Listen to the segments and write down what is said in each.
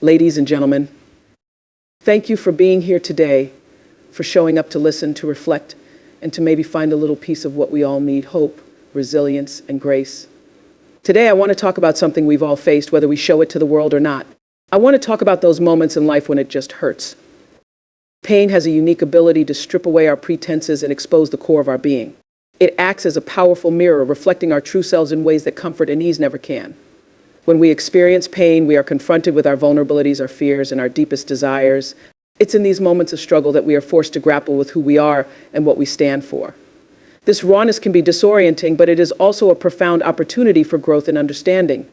Ladies and gentlemen, thank you for being here today, for showing up to listen, to reflect, and to maybe find a little piece of what we all need: hope, resilience, and grace. Today, I want to talk about something we've all faced, whether we show it to the world or not. I want to talk about those moments in life when it just hurts. Pain has a unique ability to strip away our pretenses and expose the core of our being. It acts as a powerful mirror, reflecting our true selves in ways that comfort and ease never can. When we experience pain, we are confronted with our vulnerabilities, our fears, and our deepest desires. It's in these moments of struggle that we are forced to grapple with who we are and what we stand for. This rawness can be disorienting, but it is also a profound opportunity for growth and understanding.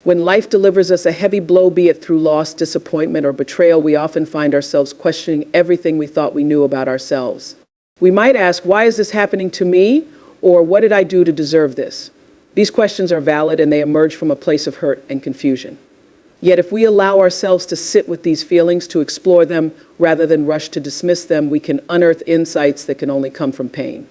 When life delivers us a heavy blow, be it through loss, disappointment, or betrayal, we often find ourselves questioning everything we thought we knew about ourselves. We might ask, why is this happening to me? Or what did I do to deserve this? These questions are valid, and they emerge from a place of hurt and confusion. Yet if we allow ourselves to sit with these feelings, to explore them, rather than rush to dismiss them, we can unearth insights that can only come from pain.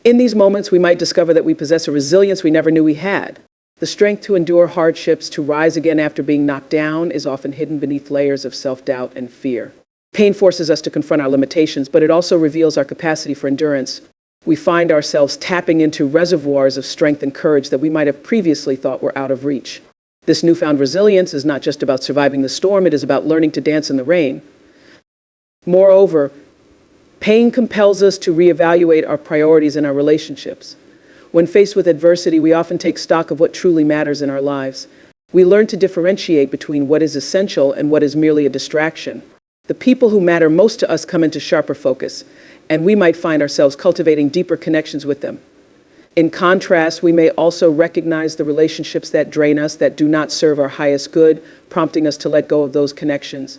In these moments, we might discover that we possess a resilience we never knew we had. The strength to endure hardships, to rise again after being knocked down, is often hidden beneath layers of self-doubt and fear. Pain forces us to confront our limitations, but it also reveals our capacity for endurance. We find ourselves tapping into reservoirs of strength and courage that we might have previously thought were out of reach. This newfound resilience is not just about surviving the storm, it is about learning to dance in the rain. Moreover, pain compels us to reevaluate our priorities and our relationships. When faced with adversity, we often take stock of what truly matters in our lives. We learn to differentiate between what is essential and what is merely a distraction. The people who matter most to us come into sharper focus, and we might find ourselves cultivating deeper connections with them. In contrast, we may also recognize the relationships that drain us, that do not serve our highest good, prompting us to let go of those connections.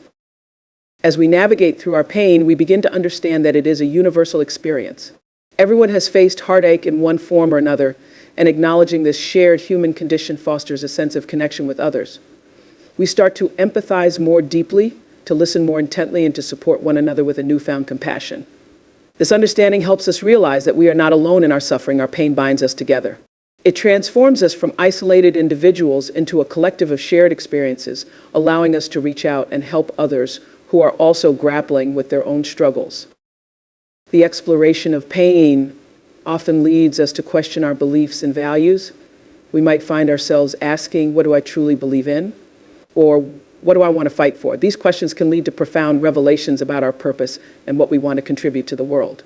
As we navigate through our pain, we begin to understand that it is a universal experience. Everyone has faced heartache in one form or another, and acknowledging this shared human condition fosters a sense of connection with others. We start to empathize more deeply, to listen more intently, and to support one another with a newfound compassion. This understanding helps us realize that we are not alone in our suffering. Our pain binds us together. It transforms us from isolated individuals into a collective of shared experiences, allowing us to reach out and help others who are also grappling with their own struggles. The exploration of pain often leads us to question our beliefs and values. We might find ourselves asking, what do I truly believe in? Or what do I want to fight for? These questions can lead to profound revelations about our purpose and what we want to contribute to the world.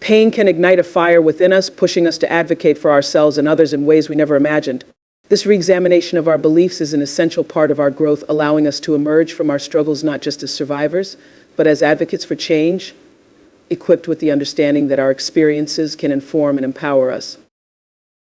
Pain can ignite a fire within us, pushing us to advocate for ourselves and others in ways we never imagined. This reexamination of our beliefs is an essential part of our growth, allowing us to emerge from our struggles not just as survivors, but as advocates for change, equipped with the understanding that our experiences can inform and empower us.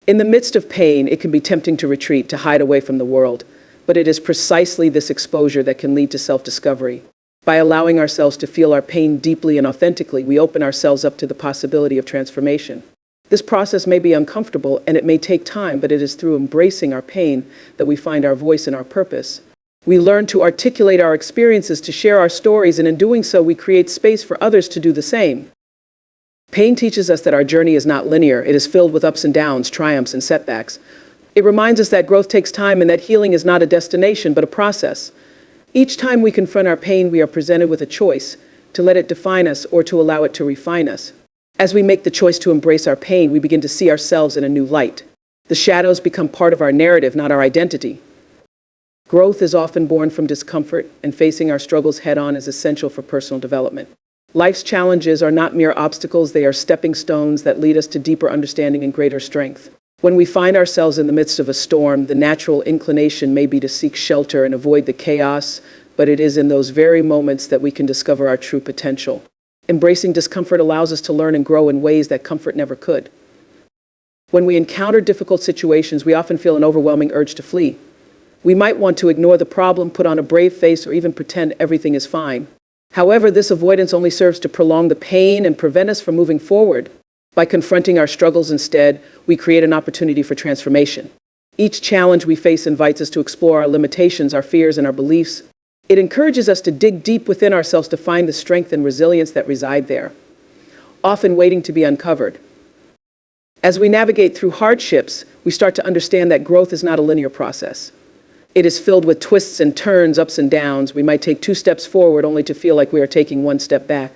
In the midst of pain, it can be tempting to retreat, to hide away from the world. But it is precisely this exposure that can lead to self-discovery. By allowing ourselves to feel our pain deeply and authentically, we open ourselves up to the possibility of transformation. This process may be uncomfortable and it may take time, but it is through embracing our pain that we find our voice and our purpose. We learn to articulate our experiences, to share our stories, and in doing so, we create space for others to do the same. Pain teaches us that our journey is not linear. It is filled with ups and downs, triumphs and setbacks. It reminds us that growth takes time and that healing is not a destination, but a process. Each time we confront our pain, we are presented with a choice: to let it define us or to allow it to refine us. As we make the choice to embrace our pain, we begin to see ourselves in a new light. The shadows become part of our narrative, not our identity. Growth is often born from discomfort, and facing our struggles head-on is essential for personal development. Life's challenges are not mere obstacles, they are stepping stones that lead us to deeper understanding and greater strength. When we find ourselves in the midst of a storm, the natural inclination may be to seek shelter and avoid the chaos, but it is in those very moments that we can discover our true potential. Embracing discomfort allows us to learn and grow in ways that comfort never could. When we encounter difficult situations, we often feel an overwhelming urge to flee. We might want to ignore the problem, put on a brave face, or even pretend everything is fine. However, this avoidance only serves to prolong the pain and prevent us from moving forward. By confronting our struggles instead, we create an opportunity for transformation. Each challenge we face invites us to explore our limitations, our fears, and our beliefs. It encourages us to dig deep within ourselves to find the strength and resilience that reside there, often waiting to be uncovered. As we navigate through hardships, we start to understand that growth is not a linear process. It is filled with twists and turns, ups and downs. We might take 2 steps forward only to feel like we are taking 1 step back.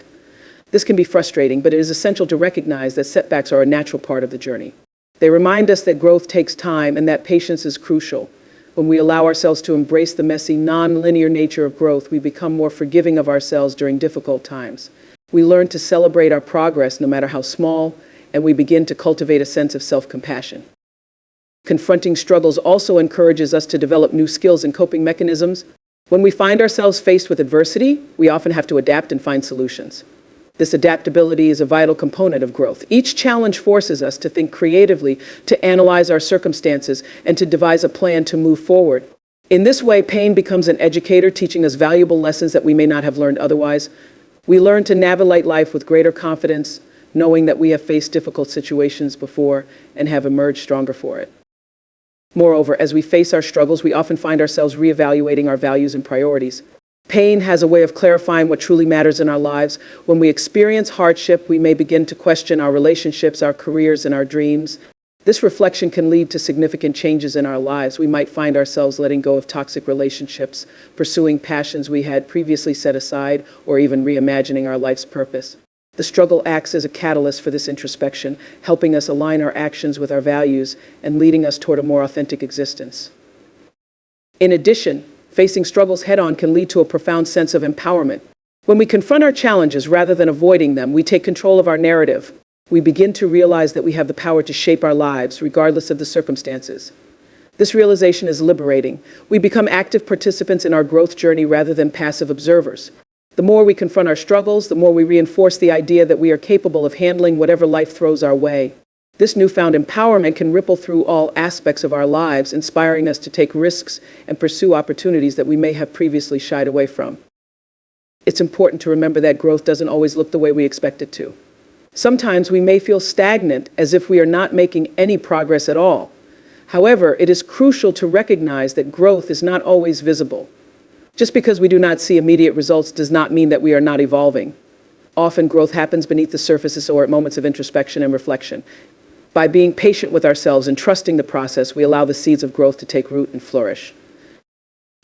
This can be frustrating, but it is essential to recognize that setbacks are a natural part of the journey. They remind us that growth takes time and that patience is crucial. When we allow ourselves to embrace the messy, non-linear nature of growth, we become more forgiving of ourselves during difficult times. We learn to celebrate our progress, no matter how small, and we begin to cultivate a sense of self-compassion. Confronting struggles also encourages us to develop new skills and coping mechanisms. When we find ourselves faced with adversity, we often have to adapt and find solutions. This adaptability is a vital component of growth. Each challenge forces us to think creatively, to analyze our circumstances, and to devise a plan to move forward. In this way, pain becomes an educator, teaching us valuable lessons that we may not have learned otherwise. We learn to navigate life with greater confidence, knowing that we have faced difficult situations before and have emerged stronger for it. Moreover, as we face our struggles, we often find ourselves reevaluating our values and priorities. Pain has a way of clarifying what truly matters in our lives. When we experience hardship, we may begin to question our relationships, our careers, and our dreams. This reflection can lead to significant changes in our lives. We might find ourselves letting go of toxic relationships, pursuing passions we had previously set aside, or even reimagining our life's purpose. The struggle acts as a catalyst for this introspection, helping us align our actions with our values and leading us toward a more authentic existence. In addition, facing struggles head-on can lead to a profound sense of empowerment. When we confront our challenges rather than avoiding them, we take control of our narrative. We begin to realize that we have the power to shape our lives, regardless of the circumstances. This realization is liberating. We become active participants in our growth journey rather than passive observers. The more we confront our struggles, the more we reinforce the idea that we are capable of handling whatever life throws our way. This newfound empowerment can ripple through all aspects of our lives, inspiring us to take risks and pursue opportunities that we may have previously shied away from. It's important to remember that growth doesn't always look the way we expect it to. Sometimes we may feel stagnant, as if we are not making any progress at all. However, it is crucial to recognize that growth is not always visible. Just because we do not see immediate results does not mean that we are not evolving. Often growth happens beneath the surface or at moments of introspection and reflection. By being patient with ourselves and trusting the process, we allow the seeds of growth to take root and flourish.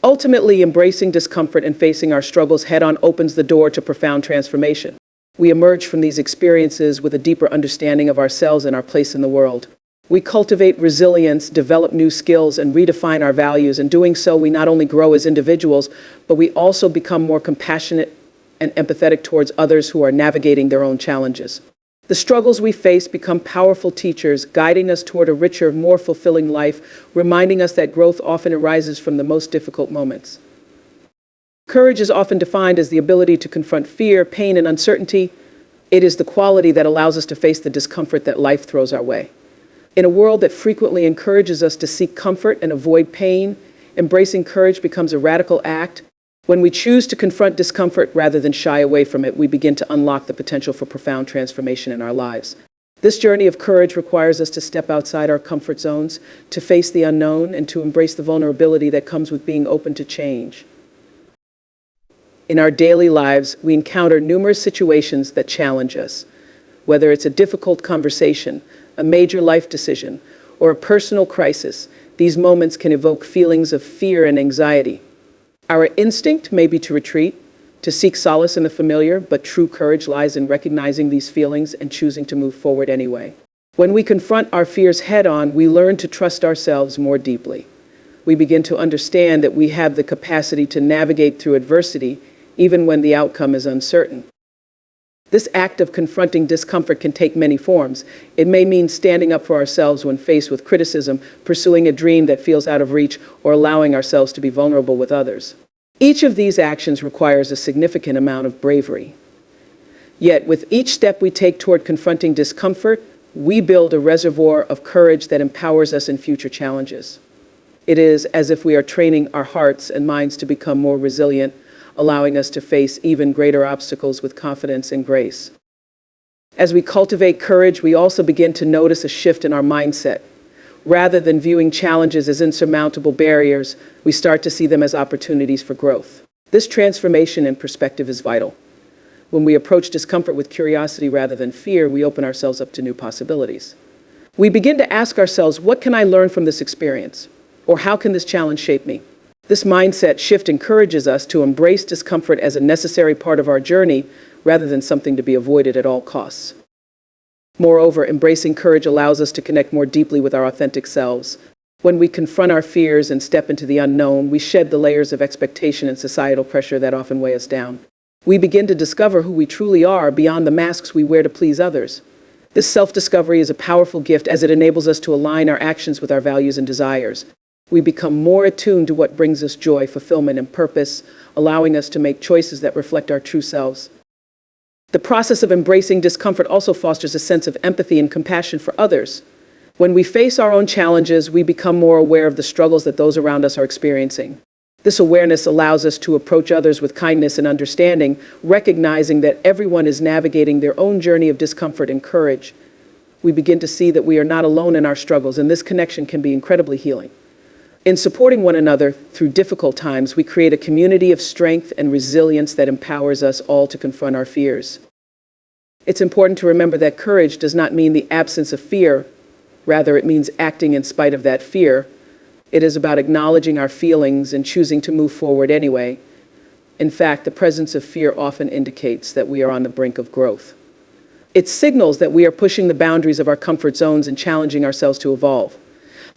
Ultimately, embracing discomfort and facing our struggles head-on opens the door to profound transformation. We emerge from these experiences with a deeper understanding of ourselves and our place in the world. We cultivate resilience, develop new skills, and redefine our values. In doing so, we not only grow as individuals, but we also become more compassionate and empathetic towards others who are navigating their own challenges. The struggles we face become powerful teachers, guiding us toward a richer, more fulfilling life, reminding us that growth often arises from the most difficult moments. Courage is often defined as the ability to confront fear, pain, and uncertainty. It is the quality that allows us to face the discomfort that life throws our way. In a world that frequently encourages us to seek comfort and avoid pain, embracing courage becomes a radical act. When we choose to confront discomfort rather than shy away from it, we begin to unlock the potential for profound transformation in our lives. This journey of courage requires us to step outside our comfort zones, to face the unknown, and to embrace the vulnerability that comes with being open to change. In our daily lives, we encounter numerous situations that challenge us. Whether it's a difficult conversation, a major life decision, or a personal crisis, these moments can evoke feelings of fear and anxiety. Our instinct may be to retreat, to seek solace in the familiar, but true courage lies in recognizing these feelings and choosing to move forward anyway. When we confront our fears head-on, we learn to trust ourselves more deeply. We begin to understand that we have the capacity to navigate through adversity, even when the outcome is uncertain. This act of confronting discomfort can take many forms. It may mean standing up for ourselves when faced with criticism, pursuing a dream that feels out of reach, or allowing ourselves to be vulnerable with others. Each of these actions requires a significant amount of bravery. Yet, with each step we take toward confronting discomfort, we build a reservoir of courage that empowers us in future challenges. It is as if we are training our hearts and minds to become more resilient, allowing us to face even greater obstacles with confidence and grace. As we cultivate courage, we also begin to notice a shift in our mindset. Rather than viewing challenges as insurmountable barriers, we start to see them as opportunities for growth. This transformation in perspective is vital. When we approach discomfort with curiosity rather than fear, we open ourselves up to new possibilities. We begin to ask ourselves, what can I learn from this experience? Or how can this challenge shape me? This mindset shift encourages us to embrace discomfort as a necessary part of our journey rather than something to be avoided at all costs. Moreover, embracing courage allows us to connect more deeply with our authentic selves. When we confront our fears and step into the unknown, we shed the layers of expectation and societal pressure that often weigh us down. We begin to discover who we truly are beyond the masks we wear to please others. This self-discovery is a powerful gift as it enables us to align our actions with our values and desires. We become more attuned to what brings us joy, fulfillment, and purpose, allowing us to make choices that reflect our true selves. The process of embracing discomfort also fosters a sense of empathy and compassion for others. When we face our own challenges, we become more aware of the struggles that those around us are experiencing. This awareness allows us to approach others with kindness and understanding, recognizing that everyone is navigating their own journey of discomfort and courage. We begin to see that we are not alone in our struggles, and this connection can be incredibly healing. In supporting one another through difficult times, we create a community of strength and resilience that empowers us all to confront our fears. It's important to remember that courage does not mean the absence of fear. Rather, it means acting in spite of that fear. It is about acknowledging our feelings and choosing to move forward anyway. In fact, the presence of fear often indicates that we are on the brink of growth. It signals that we are pushing the boundaries of our comfort zones and challenging ourselves to evolve.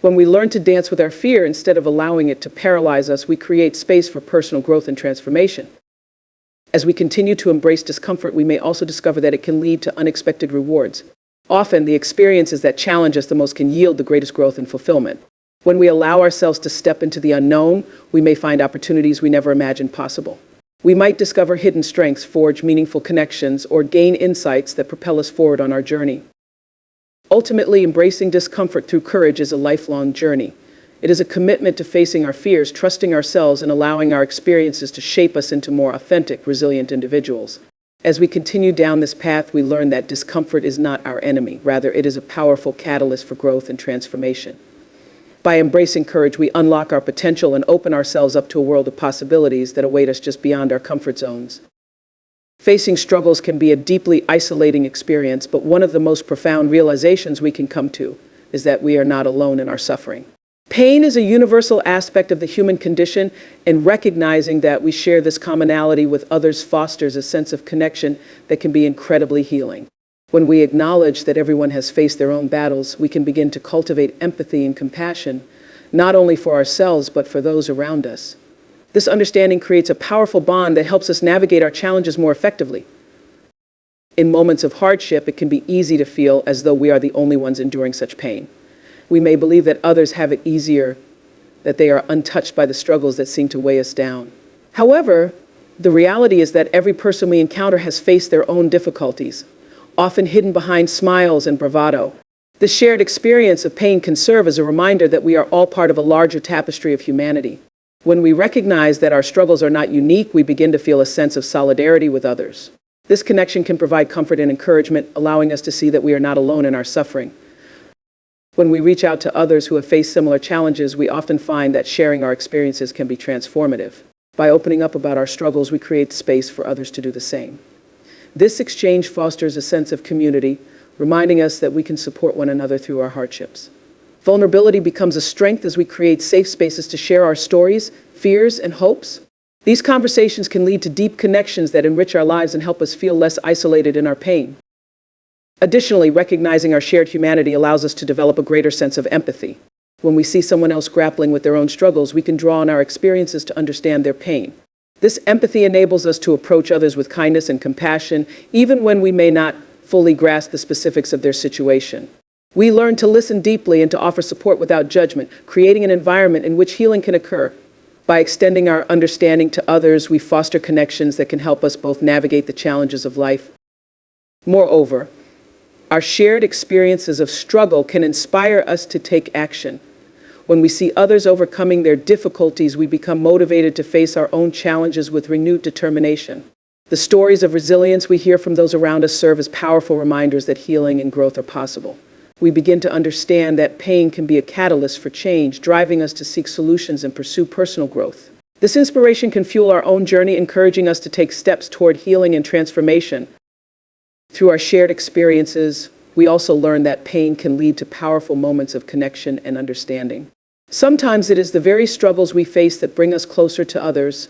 When we learn to dance with our fear instead of allowing it to paralyze us, we create space for personal growth and transformation. As we continue to embrace discomfort, we may also discover that it can lead to unexpected rewards. Often, the experiences that challenge us the most can yield the greatest growth and fulfillment. When we allow ourselves to step into the unknown, we may find opportunities we never imagined possible. We might discover hidden strengths, forge meaningful connections, or gain insights that propel us forward on our journey. Ultimately, embracing discomfort through courage is a lifelong journey. It is a commitment to facing our fears, trusting ourselves, and allowing our experiences to shape us into more authentic, resilient individuals. As we continue down this path, we learn that discomfort is not our enemy. Rather, it is a powerful catalyst for growth and transformation. By embracing courage, we unlock our potential and open ourselves up to a world of possibilities that await us just beyond our comfort zones. Facing struggles can be a deeply isolating experience, but one of the most profound realizations we can come to is that we are not alone in our suffering. Pain is a universal aspect of the human condition, and recognizing that we share this commonality with others fosters a sense of connection that can be incredibly healing. When we acknowledge that everyone has faced their own battles, we can begin to cultivate empathy and compassion, not only for ourselves, but for those around us. This understanding creates a powerful bond that helps us navigate our challenges more effectively. In moments of hardship, it can be easy to feel as though we are the only ones enduring such pain. We may believe that others have it easier, that they are untouched by the struggles that seem to weigh us down. However, the reality is that every person we encounter has faced their own difficulties, often hidden behind smiles and bravado. The shared experience of pain can serve as a reminder that we are all part of a larger tapestry of humanity. When we recognize that our struggles are not unique, we begin to feel a sense of solidarity with others. This connection can provide comfort and encouragement, allowing us to see that we are not alone in our suffering. When we reach out to others who have faced similar challenges, we often find that sharing our experiences can be transformative. By opening up about our struggles, we create space for others to do the same. This exchange fosters a sense of community, reminding us that we can support one another through our hardships. Vulnerability becomes a strength as we create safe spaces to share our stories, fears, and hopes. These conversations can lead to deep connections that enrich our lives and help us feel less isolated in our pain. Additionally, recognizing our shared humanity allows us to develop a greater sense of empathy. When we see someone else grappling with their own struggles, we can draw on our experiences to understand their pain. This empathy enables us to approach others with kindness and compassion, even when we may not fully grasp the specifics of their situation. We learn to listen deeply and to offer support without judgment, creating an environment in which healing can occur. By extending our understanding to others, we foster connections that can help us both navigate the challenges of life. Moreover, our shared experiences of struggle can inspire us to take action. When we see others overcoming their difficulties, we become motivated to face our own challenges with renewed determination. The stories of resilience we hear from those around us serve as powerful reminders that healing and growth are possible. We begin to understand that pain can be a catalyst for change, driving us to seek solutions and pursue personal growth. This inspiration can fuel our own journey, encouraging us to take steps toward healing and transformation. Through our shared experiences, we also learn that pain can lead to powerful moments of connection and understanding. Sometimes it is the very struggles we face that bring us closer to others.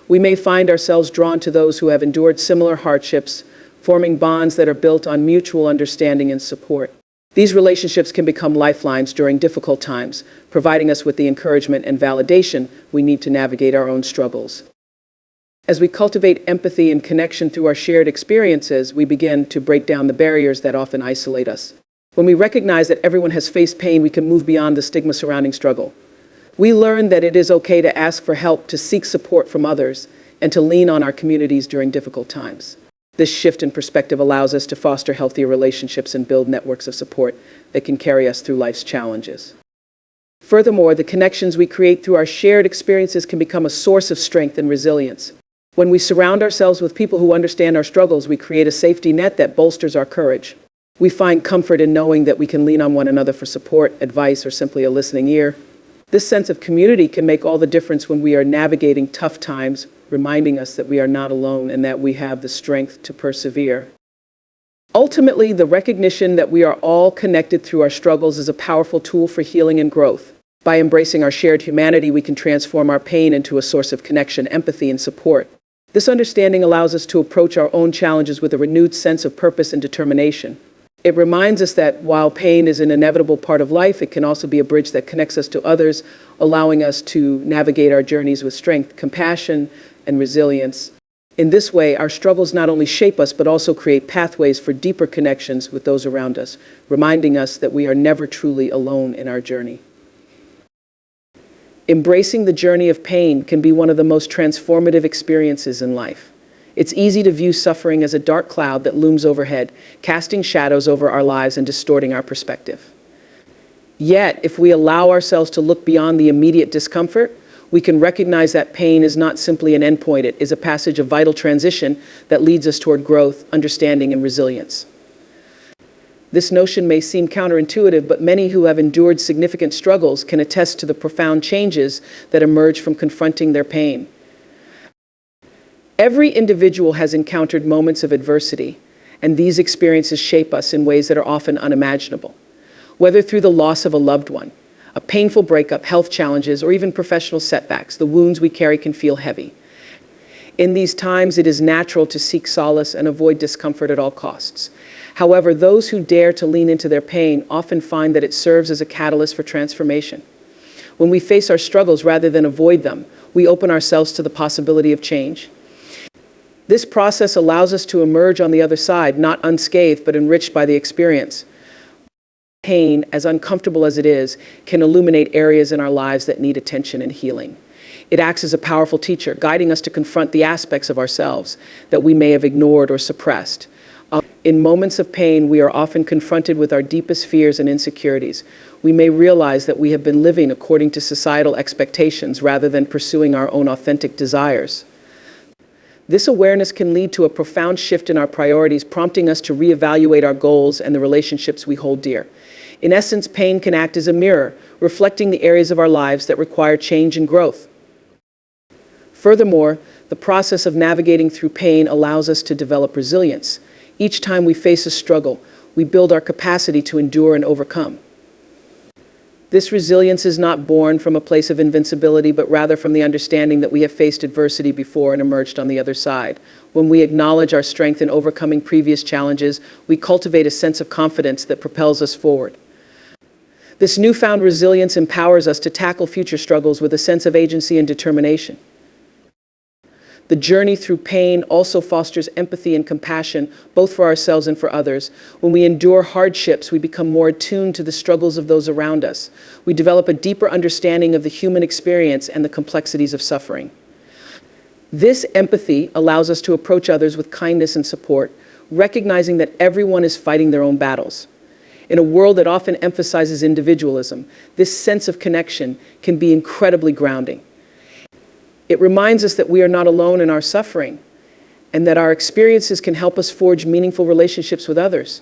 We may find ourselves drawn to those who have endured similar hardships, forming bonds that are built on mutual understanding and support. These relationships can become lifelines during difficult times, providing us with the encouragement and validation we need to navigate our own struggles. As we cultivate empathy and connection through our shared experiences, we begin to break down the barriers that often isolate us. When we recognize that everyone has faced pain, we can move beyond the stigma surrounding struggle. We learn that it is okay to ask for help, to seek support from others, and to lean on our communities during difficult times. This shift in perspective allows us to foster healthier relationships and build networks of support that can carry us through life's challenges. Furthermore, the connections we create through our shared experiences can become a source of strength and resilience. When we surround ourselves with people who understand our struggles, we create a safety net that bolsters our courage. We find comfort in knowing that we can lean on one another for support, advice, or simply a listening ear. This sense of community can make all the difference when we are navigating tough times, reminding us that we are not alone and that we have the strength to persevere. Ultimately, the recognition that we are all connected through our struggles is a powerful tool for healing and growth. By embracing our shared humanity, we can transform our pain into a source of connection, empathy, and support. This understanding allows us to approach our own challenges with a renewed sense of purpose and determination. It reminds us that while pain is an inevitable part of life, it can also be a bridge that connects us to others, allowing us to navigate our journeys with strength, compassion, and resilience. In this way, our struggles not only shape us, but also create pathways for deeper connections with those around us, reminding us that we are never truly alone in our journey. Embracing the journey of pain can be one of the most transformative experiences in life. It's easy to view suffering as a dark cloud that looms overhead, casting shadows over our lives and distorting our perspective. Yet, if we allow ourselves to look beyond the immediate discomfort, we can recognize that pain is not simply an endpoint. It is a passage of vital transition that leads us toward growth, understanding, and resilience. This notion may seem counterintuitive, but many who have endured significant struggles can attest to the profound changes that emerge from confronting their pain. Every individual has encountered moments of adversity, and these experiences shape us in ways that are often unimaginable. Whether through the loss of a loved one, a painful breakup, health challenges, or even professional setbacks, the wounds we carry can feel heavy. In these times, it is natural to seek solace and avoid discomfort at all costs. However, those who dare to lean into their pain often find that it serves as a catalyst for transformation. When we face our struggles rather than avoid them, we open ourselves to the possibility of change. This process allows us to emerge on the other side, not unscathed, but enriched by the experience. Pain, as uncomfortable as it is, can illuminate areas in our lives that need attention and healing. It acts as a powerful teacher, guiding us to confront the aspects of ourselves that we may have ignored or suppressed. In moments of pain, we are often confronted with our deepest fears and insecurities. We may realize that we have been living according to societal expectations rather than pursuing our own authentic desires. This awareness can lead to a profound shift in our priorities, prompting us to reevaluate our goals and the relationships we hold dear. In essence, pain can act as a mirror, reflecting the areas of our lives that require change and growth. Furthermore, the process of navigating through pain allows us to develop resilience. Each time we face a struggle, we build our capacity to endure and overcome. This resilience is not born from a place of invincibility, but rather from the understanding that we have faced adversity before and emerged on the other side. When we acknowledge our strength in overcoming previous challenges, we cultivate a sense of confidence that propels us forward. This newfound resilience empowers us to tackle future struggles with a sense of agency and determination. The journey through pain also fosters empathy and compassion, both for ourselves and for others. When we endure hardships, we become more attuned to the struggles of those around us. We develop a deeper understanding of the human experience and the complexities of suffering. This empathy allows us to approach others with kindness and support, recognizing that everyone is fighting their own battles. In a world that often emphasizes individualism, this sense of connection can be incredibly grounding. It reminds us that we are not alone in our suffering, and that our experiences can help us forge meaningful relationships with others.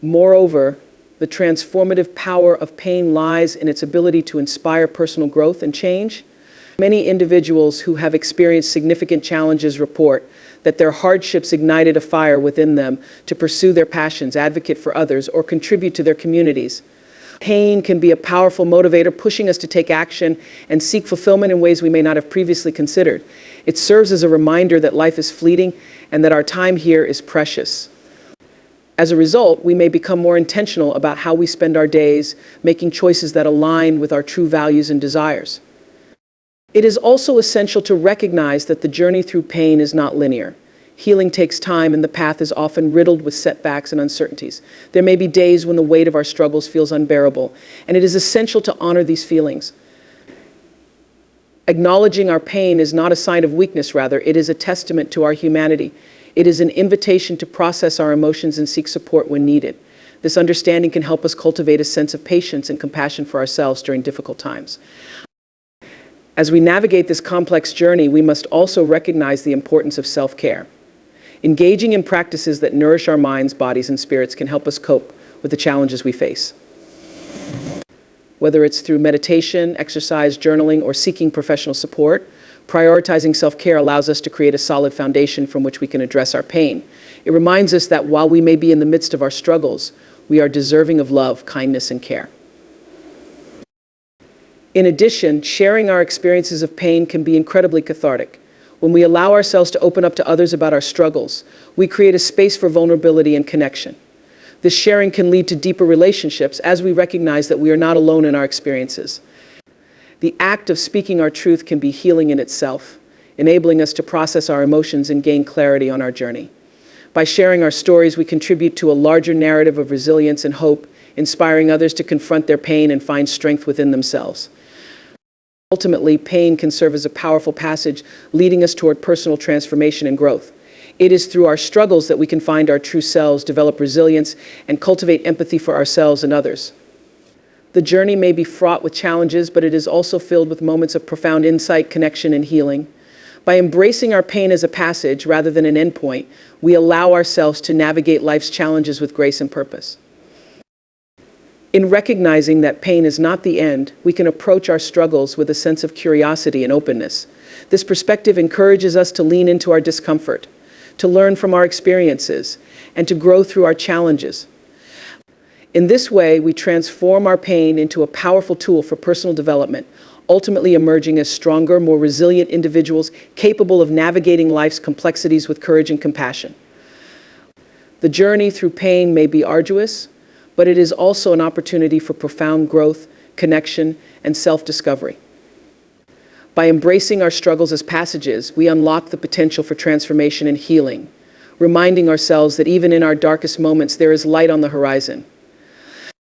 Moreover, the transformative power of pain lies in its ability to inspire personal growth and change. Many individuals who have experienced significant challenges report that their hardships ignited a fire within them to pursue their passions, advocate for others, or contribute to their communities. Pain can be a powerful motivator, pushing us to take action and seek fulfillment in ways we may not have previously considered. It serves as a reminder that life is fleeting and that our time here is precious. As a result, we may become more intentional about how we spend our days, making choices that align with our true values and desires. It is also essential to recognize that the journey through pain is not linear. Healing takes time, and the path is often riddled with setbacks and uncertainties. There may be days when the weight of our struggles feels unbearable, and it is essential to honor these feelings. Acknowledging our pain is not a sign of weakness, rather, it is a testament to our humanity. It is an invitation to process our emotions and seek support when needed. This understanding can help us cultivate a sense of patience and compassion for ourselves during difficult times. As we navigate this complex journey, we must also recognize the importance of self-care. Engaging in practices that nourish our minds, bodies, and spirits can help us cope with the challenges we face. Whether it's through meditation, exercise, journaling, or seeking professional support, prioritizing self-care allows us to create a solid foundation from which we can address our pain. It reminds us that while we may be in the midst of our struggles, we are deserving of love, kindness, and care. In addition, sharing our experiences of pain can be incredibly cathartic. When we allow ourselves to open up to others about our struggles, we create a space for vulnerability and connection. This sharing can lead to deeper relationships as we recognize that we are not alone in our experiences. The act of speaking our truth can be healing in itself, enabling us to process our emotions and gain clarity on our journey. By sharing our stories, we contribute to a larger narrative of resilience and hope, inspiring others to confront their pain and find strength within themselves. Ultimately, pain can serve as a powerful passage leading us toward personal transformation and growth. It is through our struggles that we can find our true selves, develop resilience, and cultivate empathy for ourselves and others. The journey may be fraught with challenges, but it is also filled with moments of profound insight, connection, and healing. By embracing our pain as a passage rather than an endpoint, we allow ourselves to navigate life's challenges with grace and purpose. In recognizing that pain is not the end, we can approach our struggles with a sense of curiosity and openness. This perspective encourages us to lean into our discomfort, to learn from our experiences, and to grow through our challenges. In this way, we transform our pain into a powerful tool for personal development, ultimately emerging as stronger, more resilient individuals capable of navigating life's complexities with courage and compassion. The journey through pain may be arduous, but it is also an opportunity for profound growth, connection, and self-discovery. By embracing our struggles as passages, we unlock the potential for transformation and healing, reminding ourselves that even in our darkest moments, there is light on the horizon.